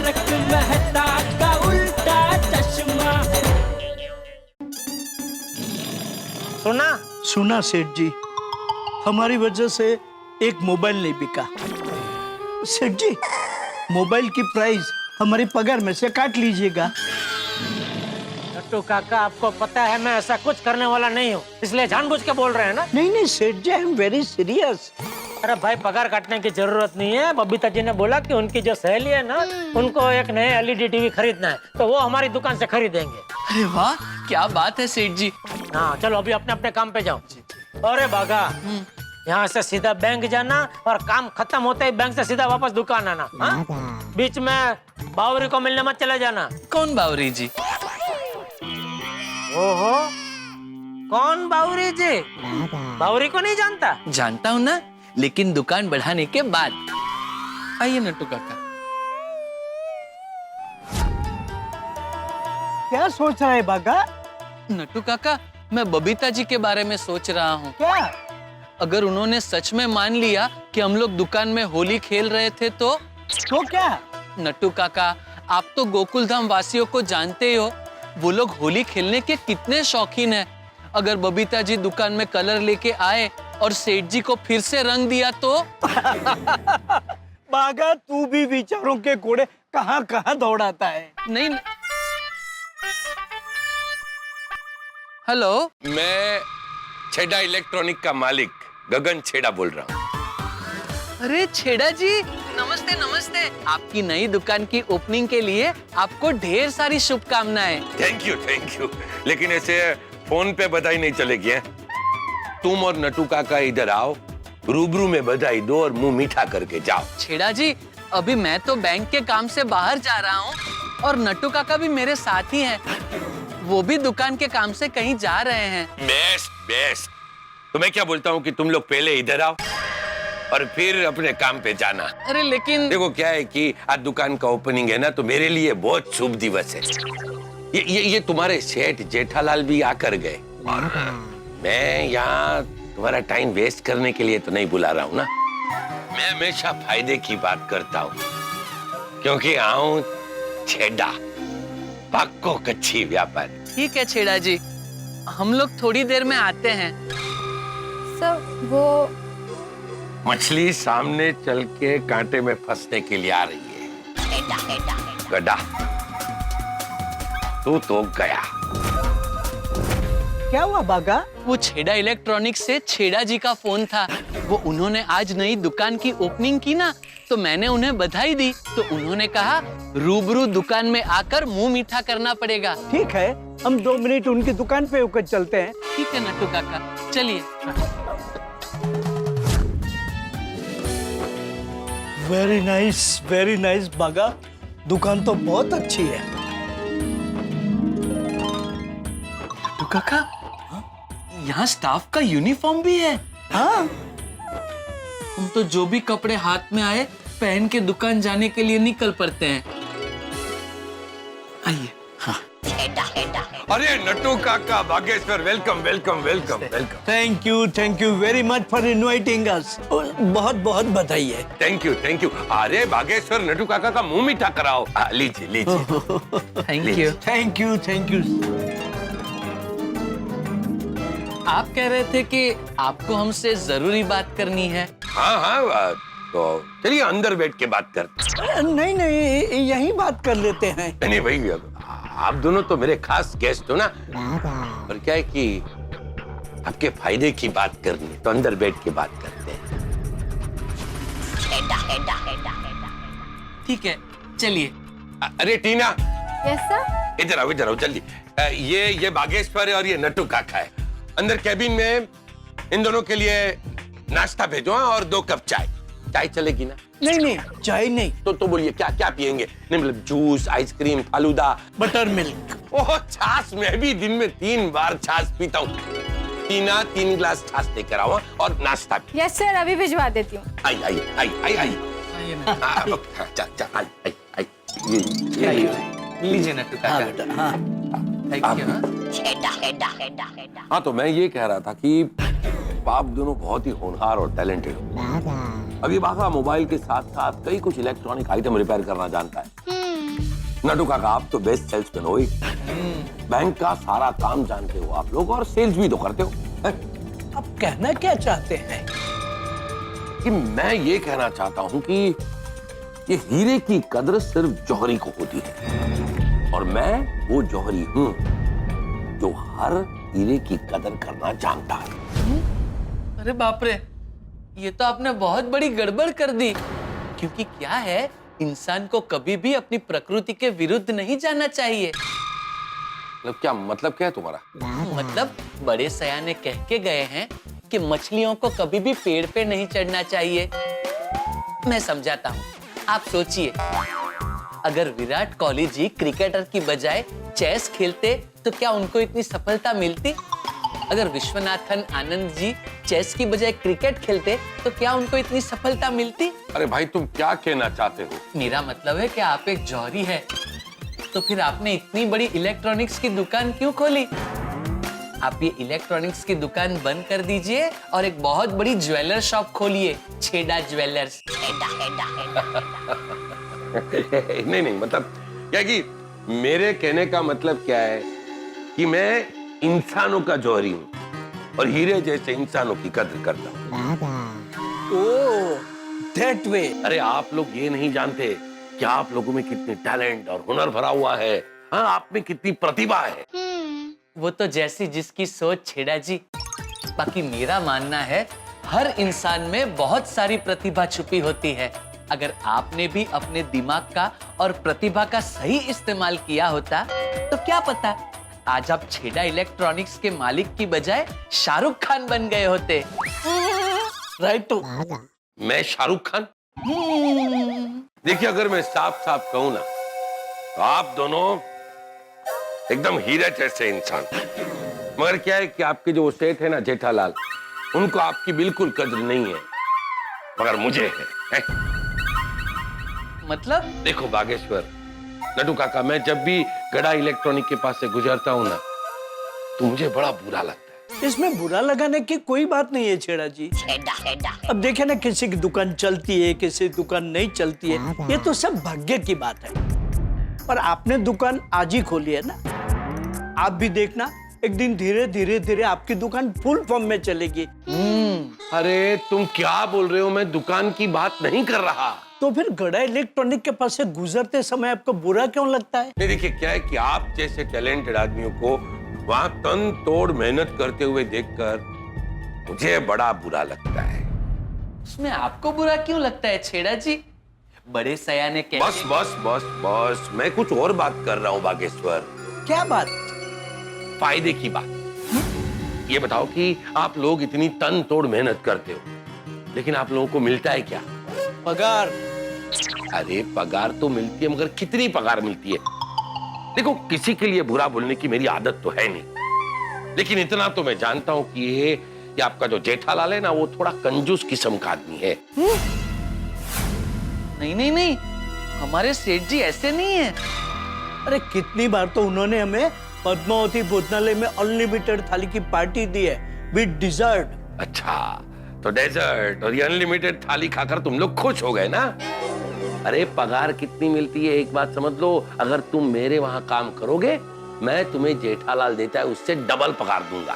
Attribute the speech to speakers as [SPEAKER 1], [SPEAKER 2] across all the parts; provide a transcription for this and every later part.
[SPEAKER 1] तारक मेहता का उल्टा चश्मा।
[SPEAKER 2] सुना सेठ जी, हमारी वजह से एक मोबाइल नहीं बिका। सेठ जी, मोबाइल की प्राइस हमारी पगार में से काट लीजिएगा।
[SPEAKER 3] नट्टू काका, आपको पता है मैं ऐसा कुछ करने वाला नहीं हूँ, इसलिए जानबूझ के बोल रहे हैं ना?
[SPEAKER 2] नहीं नहीं सेठ जी, आई एम वेरी सीरियस।
[SPEAKER 3] अरे भाई, पगार काटने की जरूरत नहीं है। बबीता जी ने बोला कि उनकी जो सहेली है ना, उनको एक नए एलईडी टीवी खरीदना है, तो वो हमारी दुकान से खरीदेंगे।
[SPEAKER 4] अरे वाह, क्या बात है सेठ जी।
[SPEAKER 3] हाँ चलो, अभी अपने अपने काम पे जाओ। अरे बागा, यहाँ से सीधा बैंक जाना और काम खत्म होते ही बैंक से सीधा वापस दुकान आना। हाँ? बीच में बावरी को मिलने मत चले जाना।
[SPEAKER 4] कौन बावरी जी?
[SPEAKER 3] ओहो, कौन बावरी जी? बावरी को नहीं जानता?
[SPEAKER 4] जानता हूँ ना, लेकिन दुकान बढ़ाने के बाद। आइए नट्टू काका।
[SPEAKER 2] क्या सोच रहा है बागा?
[SPEAKER 4] नट्टू काका, मैं बबीता जी के बारे में सोच रहा हूँ।
[SPEAKER 2] क्या?
[SPEAKER 4] अगर उन्होंने सच में मान लिया कि हम लोग दुकान में होली खेल रहे थे तो
[SPEAKER 2] क्या?
[SPEAKER 4] नट्टू काका, आप तो गोकुल धाम वासियों को जानते ही हो, वो लोग होली खेलने के कितने शौकीन हैं। अगर बबीता जी दुकान में कलर लेके आए और सेठ जी को फिर से रंग दिया तो?
[SPEAKER 2] बागा, तू भी विचारों के घोड़े कहाँ कहाँ दौड़ाता है।
[SPEAKER 4] नहीं। हेलो,
[SPEAKER 5] मैं छेड़ा इलेक्ट्रॉनिक का मालिक गगन छेड़ा बोल रहा हूँ।
[SPEAKER 4] अरे छेड़ा जी, नमस्ते नमस्ते। आपकी नई दुकान की ओपनिंग के लिए आपको ढेर सारी शुभकामनाएं।
[SPEAKER 5] Thank you. लेकिन ऐसे फोन पे बधाई नहीं चलेगी है? तुम और नट्टू काका इधर आओ, रूबरू में बधाई दो और मुंह मीठा करके जाओ।
[SPEAKER 4] छेड़ा जी, अभी मैं तो बैंक के काम से बाहर जा रहा हूँ और नट्टू काका भी मेरे साथ ही हैं। वो भी दुकान के काम से कहीं जा रहे हैं।
[SPEAKER 5] बेस्ट। तो मैं क्या बोलता हूँ कि तुम लोग पहले इधर आओ और फिर अपने काम पे जाना।
[SPEAKER 4] अरे लेकिन
[SPEAKER 5] देखो क्या है कि आज दुकान का ओपनिंग है ना, तो मेरे लिए बहुत शुभ दिवस है। ये तुम्हारे सेठ जेठालाल भी आकर गए। मैं यहाँ तुम्हारा टाइम वेस्ट करने के लिए तो नहीं बुला रहा हूँ ना। मैं हमेशा फायदे की बात करता हूँ, क्योंकि आऊं छेड़ा पक्को कच्ची व्यापारी।
[SPEAKER 4] ठीक है छेड़ा जी, हम लोग थोड़ी देर में आते हैं।
[SPEAKER 6] सर वो
[SPEAKER 5] मछली सामने चल के कांटे में फंसने के लिए आ रही है। गधा, तू तो गया।
[SPEAKER 2] क्या हुआ बागा?
[SPEAKER 4] वो छेड़ा इलेक्ट्रॉनिक्स से छेड़ा जी का फोन था। वो उन्होंने आज नई दुकान की ओपनिंग की ना, तो मैंने उन्हें बधाई दी, तो उन्होंने कहा रूबरू दुकान में आकर मुंह मीठा करना पड़ेगा।
[SPEAKER 2] ठीक है, हम 2 मिनट उनकी दुकान पे होकर चलते हैं।
[SPEAKER 4] ठीक है नट्टू काका, चलिए।
[SPEAKER 2] वेरी नाइस बागा, दुकान तो बहुत अच्छी है।
[SPEAKER 4] नट्टू काका, यहाँ स्टाफ का यूनिफॉर्म भी है।
[SPEAKER 2] हाँ,
[SPEAKER 4] हम तो जो भी कपड़े हाथ में आए पहन के दुकान जाने के लिए निकल पड़ते हैं। आइए। हाँ।
[SPEAKER 5] अरे नट्टू काका, Bageshwar, welcome.
[SPEAKER 2] Thank you very much for inviting us. बहुत बहुत बधाई है।
[SPEAKER 5] Thank you. अरे बागेश्वर, नट्टू काका का मुंह मीठा कराओ। लीजिए।
[SPEAKER 4] Thank you.
[SPEAKER 2] Thank you.
[SPEAKER 4] आप कह रहे थे कि आपको हमसे जरूरी बात करनी है।
[SPEAKER 5] हाँ, तो चलिए अंदर बैठ के बात करते।
[SPEAKER 2] नहीं, यहीं बात कर लेते हैं।
[SPEAKER 5] नहीं भाई, आप दोनों तो मेरे खास गेस्ट हो ना, और क्या है कि आपके फायदे की बात करनी है, तो अंदर बैठ के बात करते हैं।
[SPEAKER 4] ठीक है, चलिए।
[SPEAKER 5] अरे टीना,
[SPEAKER 6] यस सर।
[SPEAKER 5] इधर आओ जल्दी। ये बागेश्वर है और ये नट्टू काका है। अंदर कैबिन में इन दोनों के लिए नाश्ता भेजो और 2 कप चाय चलेगी ना?
[SPEAKER 2] नहीं, चाय नहीं।
[SPEAKER 5] तो बोलिए क्या पियेंगे? नहीं मतलब juice, ice cream, falooda,
[SPEAKER 2] butter milk.
[SPEAKER 5] Oh छाछ, मैं भी दिन में 3 बार छाछ पीता हूँ। टीना 3 गिलास छाछ लेकर आओ और नाश्ता भी।
[SPEAKER 6] यस सर, अभी भिजवा देती हूँ।
[SPEAKER 5] आई।
[SPEAKER 4] लीजिए नट्टू काका।
[SPEAKER 2] हाँ,
[SPEAKER 5] हाँ, तो मैं ये कह रहा था कि आप दोनों बहुत ही होनहार और टैलेंटेड हो। अभी बाबा मोबाइल के साथ साथ कई कुछ इलेक्ट्रॉनिक आइटम रिपेयर करना जानता है। नटू काका, आप तो बेस्ट सेल्समैन हो ही। बैंक का सारा काम जानते हो आप लोग और सेल्स भी तो करते हो।
[SPEAKER 2] आप कहना क्या चाहते हैं?
[SPEAKER 5] कि मैं ये कहना चाहता हूं कि ये हीरे की कदर सिर्फ जौहरी को होती है और मैं वो जौहरी हूं जो हर हीरे की कदर करना जानता है।
[SPEAKER 4] अरे बाप रे, ये तो आपने बहुत बड़ी गड़बड़ कर दी। क्योंकि क्या है, इंसान को कभी भी अपनी प्रकृति के विरुद्ध नहीं जाना चाहिए।
[SPEAKER 5] मतलब क्या है तुम्हारा?
[SPEAKER 4] मतलब बड़े सयाने कह के गए हैं कि मछलियों को कभी भी पेड़ पे नहीं चढ़ना चाहिए। मैं समझाता हूँ, आप सोचिए, अगर विराट कोहली जी क्रिकेटर की बजाय चेस खेलते तो क्या उनको इतनी सफलता मिलती? अगर विश्वनाथन आनंद जी चेस की बजाय क्रिकेट खेलते तो क्या उनको इतनी सफलता मिलती?
[SPEAKER 5] अरे भाई, तुम क्या कहना चाहते हो?
[SPEAKER 4] मेरा मतलब है कि आप एक जौहरी है, तो फिर आपने इतनी बड़ी इलेक्ट्रॉनिक्स की दुकान क्यों खोली? आप ये इलेक्ट्रॉनिक्स की दुकान बंद कर दीजिए और एक बहुत बड़ी ज्वेलर शॉप खोलिए, छेड़ा ज्वेलर्स।
[SPEAKER 5] नहीं, मतलब क्या कि मेरे कहने का मतलब क्या है कि मैं इंसानों का जौहरी हूं और हीरे जैसे इंसानों की कद्र करता हूं।
[SPEAKER 2] ओह, दैट वे।
[SPEAKER 5] अरे आप लोग ये नहीं जानते कि आप लोगों में कितने टैलेंट और हुनर भरा हुआ है। हाँ, आप में कितनी प्रतिभा है।
[SPEAKER 4] वो तो जैसी जिसकी सोच, छेड़ा जी। बाकी मेरा मानना है हर इंसान में बहुत सारी प्रतिभा छुपी होती है। अगर आपने भी अपने दिमाग का और प्रतिभा का सही इस्तेमाल किया होता तो क्या पता आज आप छेड़ा इलेक्ट्रॉनिक्स के मालिक की बजाय शाहरुख खान बन गए होते।
[SPEAKER 2] राइट। तो
[SPEAKER 5] मैं शाहरुख खान? देखिए, अगर मैं साफ साफ कहूं ना तो आप दोनों एकदम हीरे जैसे इंसान। मगर क्या है कि आपके जो सेठ है ना जेठालाल, उनको आपकी बिल्कुल कद्र नहीं है, मगर मुझे है।
[SPEAKER 4] मतलब?
[SPEAKER 5] देखो बागेश्वर, नटू काका, मैं जब भी गड़ा इलेक्ट्रॉनिक के पास से गुजरता हूँ ना तो मुझे बड़ा बुरा लगता है।
[SPEAKER 2] इसमें बुरा लगाने की कोई बात नहीं है छेड़ा जी। अब देखे ना, किसी की दुकान चलती है, किसी की दुकान नहीं चलती है, ये तो सब भाग्य की बात है। पर आपने दुकान आज ही खोली है ना, आप भी देखना एक दिन धीरे धीरे धीरे आपकी दुकान फुल फॉर्म में चलेगी।
[SPEAKER 5] अरे तुम क्या बोल रहे हो? मैं दुकान की बात नहीं कर रहा।
[SPEAKER 2] तो फिर गड़ा इलेक्ट्रॉनिक के पास से गुजरते समय आपको बुरा क्यों लगता है?
[SPEAKER 5] नहीं, देखिए क्या है कि आप जैसे टैलेंटेड आदमियों को वहां तन तोड़ मेहनत करते हुए देखकर मुझे बड़ा बुरा लगता है।
[SPEAKER 4] उसमें आपको बुरा क्यों लगता है छेड़ा जी? बड़े सयाने कहते
[SPEAKER 5] बस बस बस बस, मैं कुछ और बात कर रहा हूँ बागेश्वर।
[SPEAKER 2] क्या बात?
[SPEAKER 5] फायदे की बात। ये बताओ कि आप लोग इतनी तन तोड़ मेहनत करते हो, लेकिन आप लोगों को मिलता है क्या?
[SPEAKER 2] पगार।
[SPEAKER 5] अरे पगार तो मिलती है, मगर कितनी पगार मिलती है? देखो, किसी के लिए बुरा बोलने की मेरी आदत तो है नहीं, लेकिन इतना तो मैं जानता हूं कि ये आपका जो जेठालाल है ना, वो थोड़ा कंजूस किस्म का आदमी है।
[SPEAKER 4] नहीं, हमारे सेठ जी ऐसे नहीं है।
[SPEAKER 2] अरे कितनी बार तो उन्होंने हमें पद्मावती भोजनालय में अनलिमिटेड थाली की पार्टी दी है, विद डिजर्ट।
[SPEAKER 5] अच्छा, तो डेजर्ट और ये अनलिमिटेड थाली खाकर तुम लोग खुश हो गए ना? अरे पगार कितनी मिलती है एक बात समझ लो, अगर तुम मेरे वहां काम करोगे, मैं तुम्हें जेठालाल देता है उससे डबल पगार दूंगा।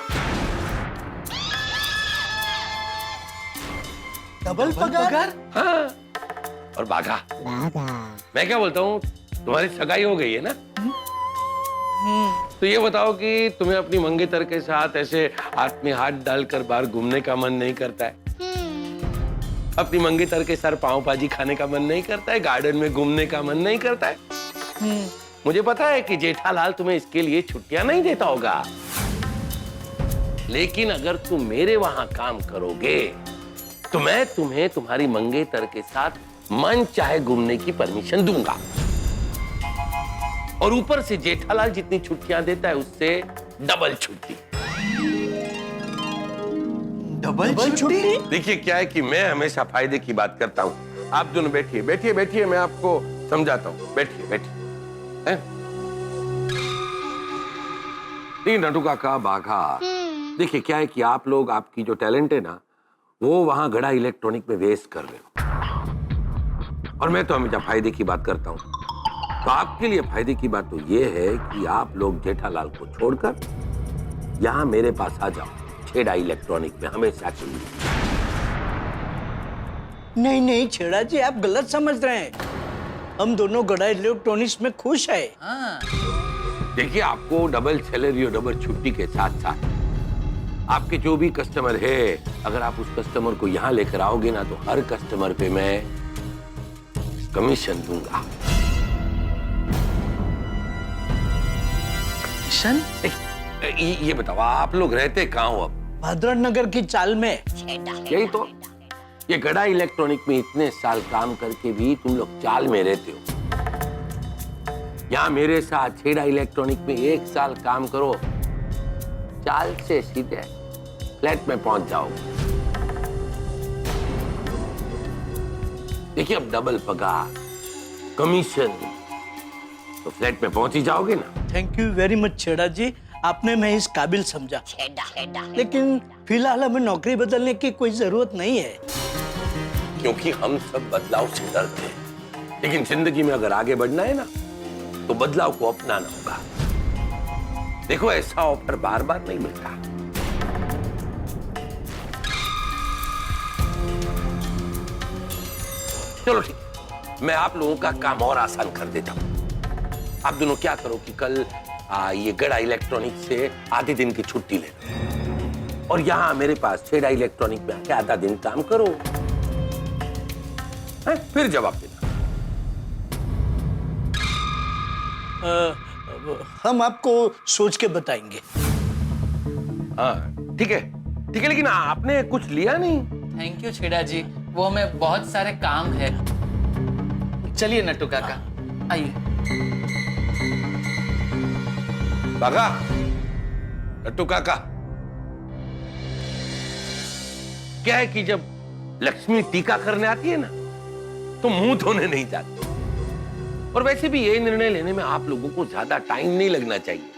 [SPEAKER 2] डबल पगार?
[SPEAKER 5] हाँ। और बाघा, मैं क्या बोलता हूँ, तुम्हारी सगाई हो गई है ना? तो ये बताओ कि तुम्हें अपनी मंगेतर के साथ ऐसे हाथ में हाथ डालकर बाहर घूमने का मन नहीं करता है? अपनी मंगेतर के सर पाव भाजी खाने का मन नहीं करता है? गार्डन में घूमने का मन नहीं करता है? मुझे पता है कि जेठालाल तुम्हें इसके लिए छुट्टियां नहीं देता होगा, लेकिन अगर तुम मेरे वहां काम करोगे तो मैं तुम्हें तुम्हारी मंगेतर के साथ मन चाहे घूमने की परमिशन दूंगा, और ऊपर से जेठालाल जितनी छुट्टियां देता है उससे डबल छुट्टी।
[SPEAKER 2] डबल छुट्टी?
[SPEAKER 5] देखिए क्या है कि मैं हमेशा फायदे की बात करता हूँ। आप दोनों बैठिए बैठिए बैठिए, मैं आपको समझाता हूँ। बैठिए बैठिए। नटू काका, बाघा, देखिए क्या है कि आप लोग, आपकी जो टैलेंट है ना, वो वहां गड़ा इलेक्ट्रॉनिक में वेस्ट कर रहे हो, और मैं तो हमेशा फायदे की बात करता हूँ। तो आपके लिए फायदे की बात तो ये है कि आप लोग जेठालाल को छोड़कर यहाँ मेरे पास आ जाओ, छेड़ा इलेक्ट्रॉनिक में हमेशा के लिए।
[SPEAKER 2] नहीं नहीं छेड़ा जी, आप गलत समझ रहे हैं। हम दोनों गड़ा इलेक्ट्रॉनिक्स में खुश है।
[SPEAKER 4] हाँ
[SPEAKER 5] देखिए, आपको डबल सैलरी और डबल छुट्टी के साथ साथ आपके जो भी कस्टमर है, अगर आप उस कस्टमर को यहाँ लेकर आओगे ना, तो हर कस्टमर पे मैं कमीशन दूंगा।
[SPEAKER 4] किशन,
[SPEAKER 5] ये बताओ, आप लोग रहते कहाँ हो अब?
[SPEAKER 2] भद्रक नगर की चाल में।
[SPEAKER 5] यही तो, ये गड़ा इलेक्ट्रॉनिक में इतने साल काम करके भी तुम लोग चाल में रहते हो। यहाँ मेरे साथ छेड़ा इलेक्ट्रॉनिक में 1 साल काम करो, चाल से सीधे फ्लैट में पहुंच जाओ। देखिए, अब डबल पगार, कमीशन, तो फ्लैट में पहुंच ही जाओगे ना।
[SPEAKER 2] थैंक यू वेरी मच छेड़ा जी, आपने मैं इस काबिल समझा। लेकिन फिलहाल हमें नौकरी बदलने की कोई जरूरत नहीं है,
[SPEAKER 5] क्योंकि हम सब बदलाव से डरते हैं। लेकिन जिंदगी में अगर आगे बढ़ना है ना, तो बदलाव को अपनाना होगा। देखो, ऐसा ऑफर बार बार नहीं मिलता। चलो ठीक, मैं आप लोगों का काम और आसान कर देता हूं। आप दोनों क्या करो कि कल ये गड़ा इलेक्ट्रॉनिक से आधे दिन की छुट्टी ले लो और यहाँ मेरे पास छेड़ा इलेक्ट्रॉनिक में आके आधा दिन काम करो, फिर जवाब देना।
[SPEAKER 2] हम आपको सोच के बताएंगे।
[SPEAKER 5] हाँ ठीक है, ठीक है, लेकिन आपने कुछ लिया नहीं।
[SPEAKER 4] थैंक यू छेड़ा जी, वो हमें बहुत सारे काम है। चलिए नट्टू काका, आइए।
[SPEAKER 5] बागा, नट्टू काका, क्या है कि जब लक्ष्मी टीका करने आती है ना, तो मुंह धोने नहीं जाती। और वैसे भी ये निर्णय लेने में आप लोगों को ज्यादा टाइम नहीं लगना चाहिए,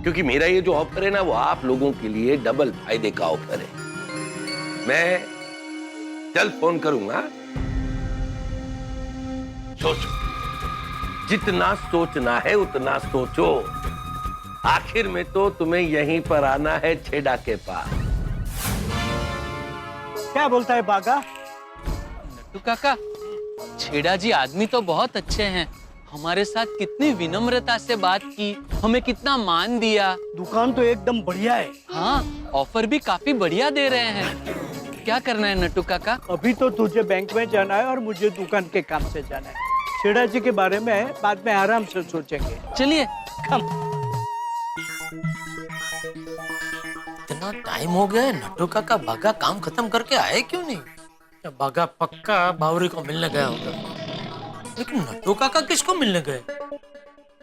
[SPEAKER 5] क्योंकि मेरा ये जो ऑफर है ना, वो आप लोगों के लिए डबल फायदे का ऑफर है। मैं कल फोन करूंगा। सोचो, जितना सोचना है उतना सोचो। आखिर में तो तुम्हें यहीं पर आना है, छेड़ा के पास।
[SPEAKER 2] क्या बोलता है बागा?
[SPEAKER 4] नट्टू काका, छेड़ा जी आदमी तो बहुत अच्छे हैं, हमारे साथ कितनी विनम्रता से बात की, हमें कितना मान दिया।
[SPEAKER 2] दुकान तो एकदम बढ़िया है।
[SPEAKER 4] हाँ, ऑफर भी काफी बढ़िया दे रहे हैं। क्या करना है नट्टू काका?
[SPEAKER 2] अभी तो तुझे बैंक में जाना है और मुझे दुकान के काम से जाना है। छेड़ा जी के बारे में बाद में आराम से सोचेंगे।
[SPEAKER 4] चलिए।
[SPEAKER 2] कम।
[SPEAKER 3] इतना टाइम हो गया है, नट्टू काका बागा काम खत्म करके आए क्यों नहीं? बागा पक्का बावरी को मिलने गया होगा, लेकिन नट्टू काका किसको मिलने गए?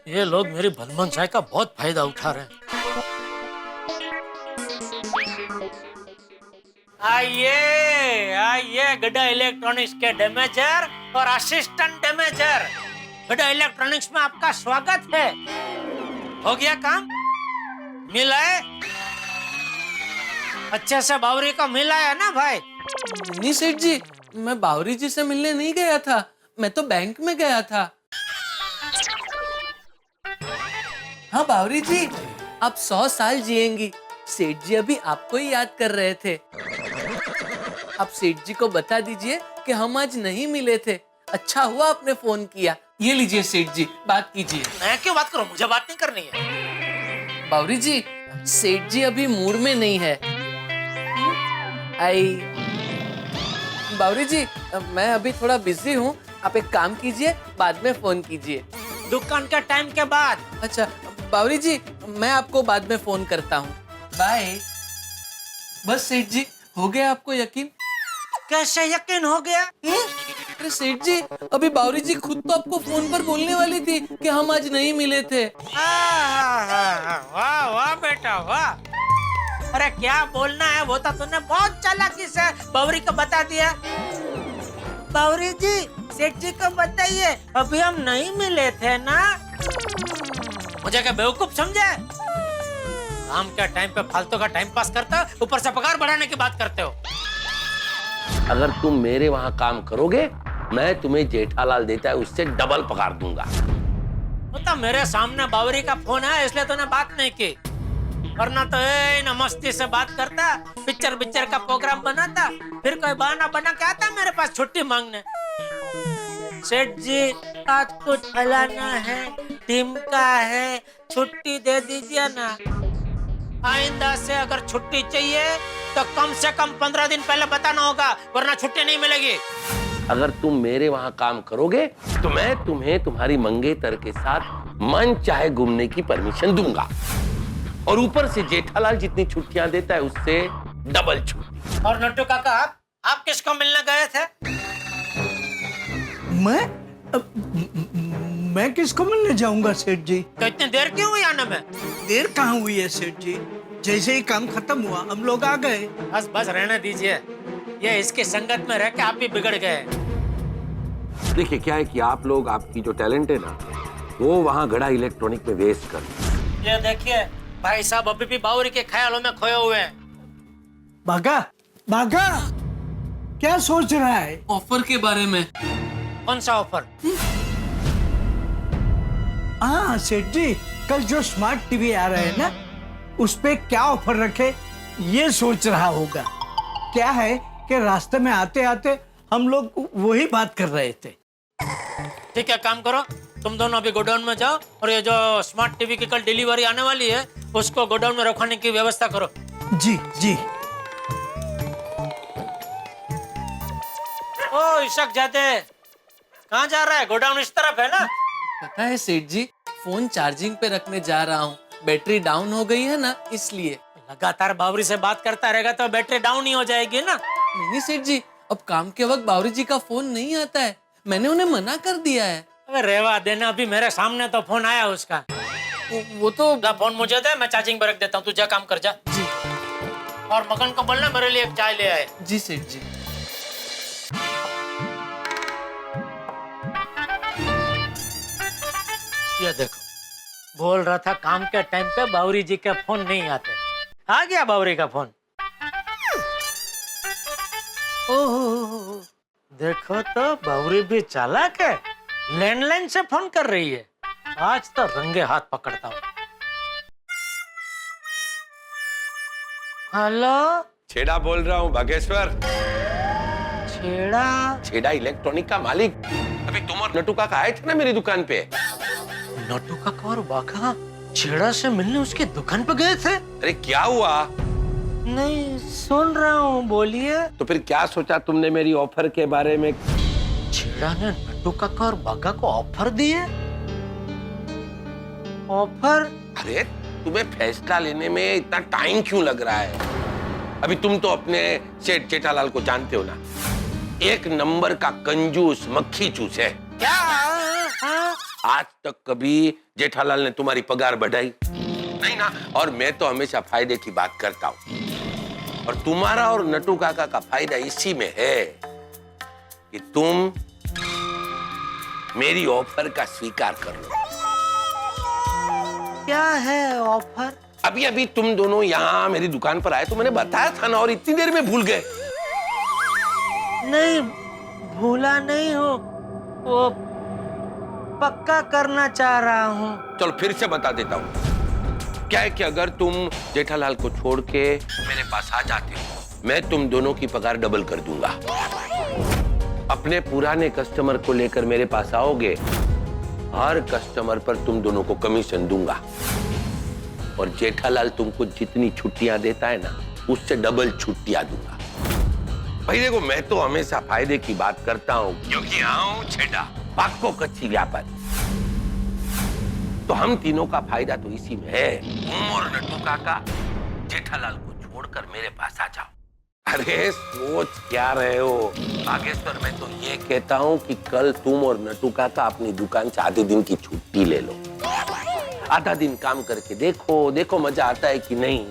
[SPEAKER 3] ये लोग मेरी भलमनसाई का बहुत फायदा उठा रहे हैं। आइए आइए गड्ढा इलेक्ट्रॉनिक्स के डैमेजर और असिस्टेंट डैमेजर, गड्ढा इलेक्ट्रॉनिक्स में आपका स्वागत है। हो गया काम? मिला है? अच्छे से बावरी को मिला है ना भाई?
[SPEAKER 4] नहीं सेठ जी, मैं बावरी जी से मिलने नहीं गया था, मैं तो बैंक में गया था। हाँ बावरी जी, आप 100 साल जिएंगी। सेठ जी अभी आपको ही याद कर रहे थे। आप सेठ जी को बता दीजिए कि हम आज नहीं मिले थे। अच्छा हुआ आपने फोन किया। ये लीजिए सेठ जी, बात कीजिए।
[SPEAKER 3] मैं क्यों बात करूं? मुझे बात नहीं करनी है।
[SPEAKER 4] बावरी जी, सेठ जी अभी मूड में नहीं है। आई बावरी जी, मैं अभी थोड़ा बिजी हूँ, आप एक काम कीजिए, बाद में फोन कीजिए।
[SPEAKER 3] दुकान के टाइम के बाद।
[SPEAKER 4] अच्छा बावरी जी, मैं आपको बाद में फोन करता हूँ। बाय। बस सेठ जी, हो गया आपको यकीन?
[SPEAKER 3] कैसे यकीन हो गया?
[SPEAKER 4] अरे सेठ जी, अभी बावरी जी खुद तो आपको फोन पर बोलने वाली थी कि हम आज नहीं मिले थे।
[SPEAKER 3] वाह वाह बेटा वाह। अरे क्या बोलना है वो तो तूने बहुत चालाकी से बावरी को बता दिया। बावरी जी, सेठ जी को बताइए अभी हम नहीं मिले थे ना। मुझे क्या बेवकूफ समझे? काम के टाइम पे फालतू का टाइम पास करते हो, ऊपर से पगार बढ़ाने की बात करते हो।
[SPEAKER 5] अगर तुम मेरे वहां काम करोगे मैं तुम्हें जेठालाल देता है उससे डबल पगार दूंगा।
[SPEAKER 3] तो मेरे सामने बावरी का फोन है इसलिए तूने बात नहीं की, वरना तो न मस्ती से बात करता, पिक्चर का प्रोग्राम बनाता, फिर कोई बहाना बना के आता मेरे पास छुट्टी मांगने। सेठ जी आज कुछ फलाना है, टीम का है, छुट्टी दे दीजिए ना। आइंदा से अगर छुट्टी चाहिए तो कम से कम 15 दिन पहले बताना होगा, वरना छुट्टी नहीं मिलेगी।
[SPEAKER 5] अगर तुम मेरे वहां काम करोगे तो मैं तुम्हें तुम्हारी मंगेतर के साथ मन चाहे घूमने की परमिशन दूंगा, और ऊपर से जेठालाल जितनी छुट्टियां देता है उससे डबल छुट्टी।
[SPEAKER 3] और नट्टू काका आप किसको मिलने गए थे?
[SPEAKER 2] मैं किसको मिलने जाऊंगा सेठ जी?
[SPEAKER 3] तो इतनी देर क्यों हुई आने में?
[SPEAKER 2] देर कहाँ हुई है सेठ जी? जैसे ही काम खत्म हुआ हम लोग आ गए।
[SPEAKER 3] बस रहने दीजिए, ये इसकी संगत में रह के आप भी बिगड़ गए।
[SPEAKER 5] देखिए क्या है कि आप लोग, आपकी जो टैलेंट है ना, वो वहाँ गड़ा इलेक्ट्रॉनिक में वेस्ट कर।
[SPEAKER 3] ये देखिए भाई साहब अभी भी बावरी के ख्यालों में खोए हुए हैं।
[SPEAKER 2] भागा भागा, क्या सोच रहा है?
[SPEAKER 4] ऑफर के बारे में।
[SPEAKER 3] कौन सा ऑफर?
[SPEAKER 2] हाँ सेठ जी, कल जो स्मार्ट टीवी आ रहे हैं ना, उस पे क्या ऑफर रखे ये सोच रहा होगा। क्या है कि रास्ते में आते आते हम लोग वही बात कर रहे थे।
[SPEAKER 3] ठीक है, काम करो, तुम दोनों अभी गोडाउन में जाओ और ये जो स्मार्ट टीवी की कल डिलीवरी आने वाली है उसको गोडाउन में रखवाने की व्यवस्था करो।
[SPEAKER 2] जी जी।
[SPEAKER 3] ओ इशक जाते कहाँ जा रहा है? गोडाउन इस तरफ है ना?
[SPEAKER 4] पता है सेठ जी, फोन चार्जिंग पे रखने जा रहा हूँ, बैटरी डाउन हो गई है ना इसलिए।
[SPEAKER 3] लगातार बावरी से बात करता रहेगा तो बैटरी डाउन ही हो जाएगी ना।
[SPEAKER 4] नहीं सेठ जी, अब काम के वक्त बावरी जी का फोन नहीं आता है, मैंने उन्हें मना कर दिया है।
[SPEAKER 3] अबे रेवा देना, अभी मेरे सामने तो फोन आया उसका।
[SPEAKER 4] वो तो
[SPEAKER 3] फोन मुझे दे, मैं चार्जिंग पर रख देता हूँ, तू जा काम कर जा।
[SPEAKER 4] जी।
[SPEAKER 3] और मगन को बोलना मेरे लिए एक चाय ले आए।
[SPEAKER 4] जी सेठ जी।
[SPEAKER 3] ये देखो, बोल रहा था काम के टाइम पे बावरी जी के फोन नहीं आते, आ गया बावरी का फोन। ओह देखो तो बावरी भी चालाक है, लैंडलाइन से फोन कर रही है। आज तो रंगे हाथ पकड़ता हूँ। हेलो,
[SPEAKER 5] छेड़ा बोल रहा हूँ भागेश्वर।
[SPEAKER 3] छेड़ा
[SPEAKER 5] इलेक्ट्रॉनिक का मालिक। अभी तुम और नटू काका आए थे ना मेरी दुकान पे।
[SPEAKER 3] नट्टू काका और बाघा छेड़ा से मिलने उसकी दुकान पे गए थे?
[SPEAKER 5] अरे क्या हुआ?
[SPEAKER 3] नहीं सुन रहा हूँ, बोलिए।
[SPEAKER 5] तो फिर क्या सोचा तुमने मेरी ऑफर के बारे में?
[SPEAKER 3] छेड़ा ने नट्टू काका और बाघा को ऑफर दिए? ऑफर?
[SPEAKER 5] अरे तुम्हें फैसला लेने में इतना टाइम क्यों लग रहा है? अभी तुम तो अपने सेठ जेठालाल को जानते हो ना, एक नंबर का कंजूस मक्खी चूस है।
[SPEAKER 3] क्या? हाँ?
[SPEAKER 5] आज तक कभी जेठालाल ने तुम्हारी पगार बढ़ाई नहीं ना, और मैं तो हमेशा फायदे की बात करता हूँ। और तुम्हारा और नटू काका का फायदा इसी में है कि तुम मेरी ऑफर का स्वीकार कर लो।
[SPEAKER 3] क्या है ऑफर?
[SPEAKER 5] अभी अभी तुम दोनों यहाँ मेरी दुकान पर आए तो मैंने बताया था ना, और इतनी देर में भूल गए।
[SPEAKER 3] नहीं भूला नहीं हूँ, वो पक्का करना चाह रहा हूँ।
[SPEAKER 5] चलो फिर से बता देता हूँ। क्या है कि अगर तुम जेठालाल को छोड़ के मेरे पास आ जाते हो, मैं तुम दोनों की पगार डबल कर दूंगा। अपने पुराने कस्टमर को लेकर मेरे पास आओगे, हर कस्टमर पर तुम दोनों को कमीशन दूंगा, और जेठालाल तुमको जितनी छुट्टियां देता है ना, उससे डबल छुट्टियां दूंगा। भाई देखो, मैं तो हमेशा फायदे की बात करता हूँ, क्योंकि हूँ छेड़ा पाको कच्ची व्यापारी। तो हम तीनों का फायदा तो इसी में है। तुम और नटू काका जेठालाल को छोड़कर मेरे पास आ जाओ। अरे सोच क्या रहे हो बागेश्वर? मैं तो ये कहता हूँ कि कल तुम और नटू काका अपनी दुकान से आधे दिन की छुट्टी ले लो। आधा दिन काम करके देखो मजा आता है कि नहीं।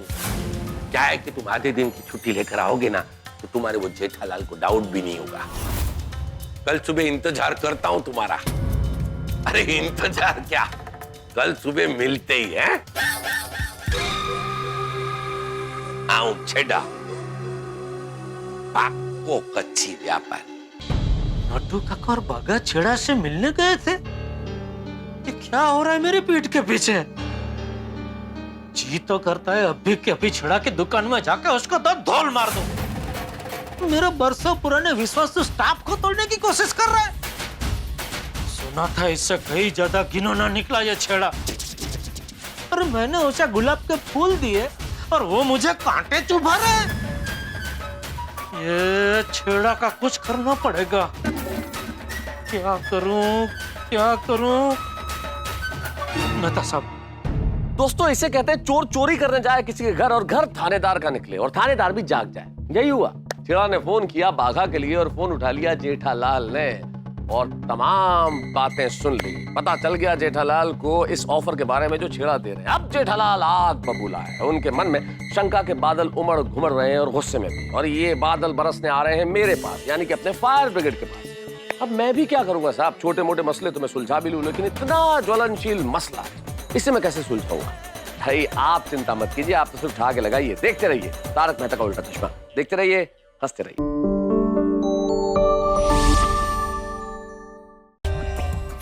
[SPEAKER 5] क्या है कि तुम आधे दिन की छुट्टी लेकर आओगे ना, तो तुम्हारे वो जेठालाल को डाउट भी नहीं होगा। कल सुबह इंतजार करता हूं तुम्हारा। अरे इंतजार क्या, कल सुबह मिलते ही है। आऊं छेड़ा पाको कच्ची व्यापारी।
[SPEAKER 3] नट्टू काका और बागा छेड़ा से मिलने गए थे। ये क्या हो रहा है मेरी पीठ के पीछे? जी तो करता है अभी के अभी छेड़ा की दुकान में जाकर उसको तो धौल मार दो। मेरा बरसों पुराने विश्वास तो स्टाफ को तोड़ने की कोशिश कर रहा है। सुना था इससे कई ज्यादा घिनौना निकला ये छेड़ा। अरे मैंने उसे गुलाब के फूल दिए और वो मुझे कांटे चुभा रहे हैं। ये छेड़ा का कुछ करना पड़ेगा। क्या करूं क्या करूं? मेहता साहब,
[SPEAKER 7] दोस्तों इसे कहते हैं चोर चोरी करने जाए किसी के घर और घर थानेदार का निकले और थानेदार भी जाग जाए। यही हुआ। छेड़ा ने फोन किया बाघा के लिए और फोन उठा लिया जेठालाल ने और तमाम बातें सुन ली। पता चल गया जेठालाल को इस ऑफर के बारे में जो छेड़ा दे रहे हैं। अब जेठालाल आग बबूला है। उनके मन में शंका के बादल उमड़ घुमड़ रहे हैं और गुस्से में भी। और ये बादल बरसने आ रहे हैं मेरे पास, यानी कि अपने फायर ब्रिगेड के पास। अब मैं भी क्या करूंगा साहब? छोटे मोटे मसले तो मैं सुलझा भी लूं, लेकिन इतना ज्वलनशील मसला है, इसे मैं कैसे सुलझाऊंगा? भाई आप चिंता मत कीजिए, आप तो सिर्फ उठा के लगाइए, देखते रहिए तारक मेहता का उल्टा चश्मा, देखते रहिए, हंसते रहिए।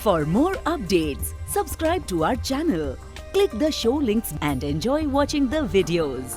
[SPEAKER 8] For more updates, subscribe to our channel, click the show links and enjoy watching the videos.